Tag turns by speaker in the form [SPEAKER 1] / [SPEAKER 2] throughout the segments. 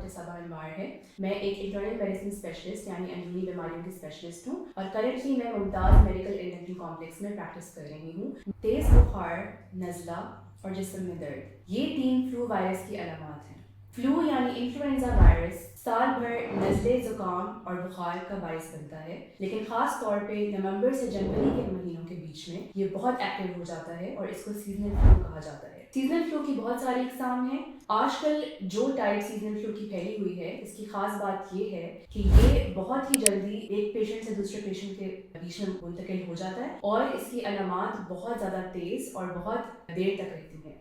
[SPEAKER 1] Doctor صبا انوار ہے. میں ایک انٹرنل میڈیسن اسپیشلسٹ یعنی اندرونی بیماریوں کی اسپیشلسٹ ہوں اور کرنٹلی میں ممتاز میڈیکل انٹرنل کمپلیکس میں پریکٹس کر رہی ہوں. تیز بخار، نزلہ اور جسم میں درد، یہ 3 فلو وائرس کی علامات ہیں. فلو یعنی انفلوئنزا وائرس سال بھر نزلے، زکام اور بخار کا باعث بنتا ہے، لیکن خاص طور پہ نومبر سے جنوری کے مہینوں کے بیچ میں یہ بہت ایکٹیو ہو جاتا ہے اور اس کو سیزنل فلو کہا جاتا ہے. سیزنل فلو کی بہت ساری اقسام ہیں. آج کل جو ٹائپ سیزنل فلو کی پھیلی ہوئی ہے، اس کی خاص بات یہ ہے کہ یہ بہت ہی جلدی ایک پیشنٹ سے دوسرے پیشنٹ کے بیچ میں منتقل ہو جاتا ہے اور اس کی علامات بہت زیادہ تیز اور بہت دیر تک رہتی ہیں.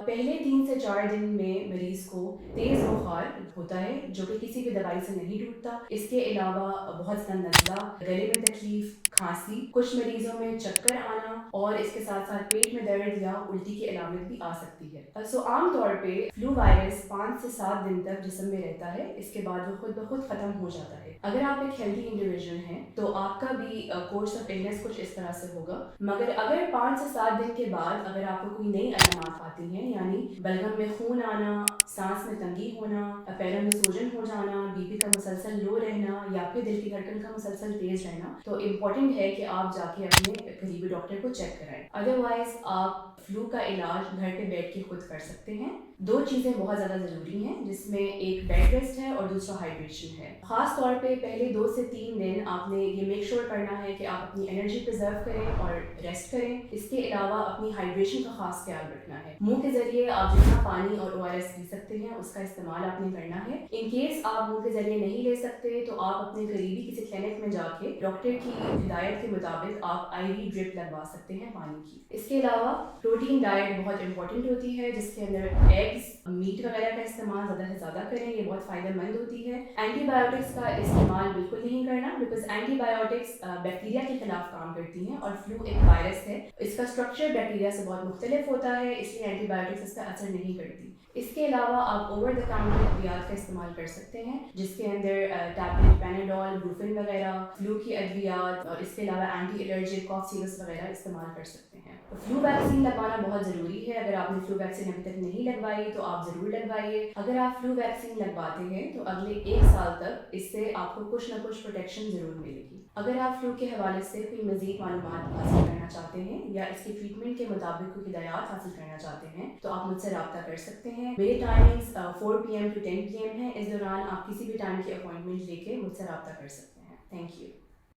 [SPEAKER 1] پہلے 3 سے 4 دن میں مریض کو تیز بخار ہوتا ہے جو کہ کسی بھی دوائی سے نہیں ٹوٹتا. اس کے علاوہ بہت زیادہ نزلہ، گلے میں تکلیف، کھانسی، کچھ مریضوں میں چکر آنا اور اس کے ساتھ ساتھ پیٹ میں درد یا الٹی کی علامت بھی آ سکتی ہے. عام طور پہ فلو وائرس 5 سے 7 دن تک جسم میں رہتا ہے، اس کے بعد وہ خود بخود ختم ہو جاتا ہے. اگر آپ ایک ہیلتھی انڈیویژل ہیں تو آپ کا بھی کورس آف النس کچھ اس طرح سے ہوگا، مگر اگر 5 سے 7 دن کے بعد اگر آپ کو کوئی نئی علامات آتی ہیں، یعنی بلغم میں خون آنا، سانس میں تنگی ہونا، پیروں میں سوجن ہو جانا، بی پی کا مسلسل لو رہنا یا پھر دل کی دھڑکن کا مسلسل تیز رہنا، تو امپورٹنٹ ہے کہ آپ جا کے اپنے قریبی ڈاکٹر کو چیک کرائیں. ادروائز آپ فلو کا علاج گھر پہ بیٹھ کے خود کر سکتے ہیں. 2 چیزیں بہت زیادہ ضروری ہیں، جس میں ایک بیڈ ریسٹ ہے اور دوسرا ہائیڈریشن ہے. خاص طور پہ پہلے 2 سے 3 دن آپ نے یہ میک شور کرنا ہے کہ آپ اپنی انرجی پرزرو کریں اور ریسٹ کریں. اس کے علاوہ اپنی ہائیڈریشن کا خاص خیال رکھنا ہے. منہ کے ذریعے آپ جتنا پانی اور ORS پی سکتے ہیں اس کا استعمال آپ نے کرنا ہے. ان کیس آپ منہ کے ذریعے نہیں لے سکتے تو آپ اپنے قریبی کسی کلینک میں جا کے ڈاکٹر کی ہدایت کے مطابق آپ IV ڈرپ لگوا سکتے ہیں پانی کی. اس کے علاوہ پروٹین ڈائٹ بہت امپورٹنٹ ہوتی ہے، جس کے اندر ایگز، میٹ وغیرہ کا استعمال زیادہ سے زیادہ کریں، یہ بہت فائدہ مند ہوتی ہے. اینٹی بایوٹکس کا استعمال بالکل نہیں کرنا، بیکاز اینٹی بایوٹکس بیکٹیریا کے خلاف کام کرتی ہیں اور فلو ایک وائرس ہے، اس کا اسٹرکچر بیکٹیریا سے بہت مختلف ہوتا ہے، اس لیے اینٹی بایوٹکس اس کا اثر نہیں کرتی. اس کے علاوہ آپ اوور دا کاؤنٹر ادویات کا استعمال کر سکتے ہیں، جس کے اندر ٹیبلٹ، پیناڈول، بروفن وغیرہ، فلو کی ادویات اور اس کے علاوہ اینٹی الرجک کاف سیرپس وغیرہ استعمال کر سکتے ہیں. فلو ویکسین لگوانا بہت ضروری ہے. اگر آپ نے فلو ویکسین ابھی تک نہیں لگوائی تو آپ ضرور لگوائیے. اگر آپ فلو ویکسین لگواتے ہیں تو اگلے 1 سال تک اس سے آپ کو کچھ نہ کچھ پروٹیکشن ضرور ملے گی. اگر آپ فلو کے حوالے سے کوئی مزید معلومات حاصل کرنا چاہتے ہیں یا اس کی ٹریٹمنٹ کے مطابق کوئی ہدایات حاصل کرنا چاہتے ہیں تو آپ مجھ سے رابطہ کر سکتے ہیں. میرے ٹائمنگز 4 PM to 10 PM ہیں. اس دوران آپ کسی بھی ٹائم کی اپوائنٹمنٹ لے کے مجھ سے رابطہ کر سکتے ہیں. Thank you.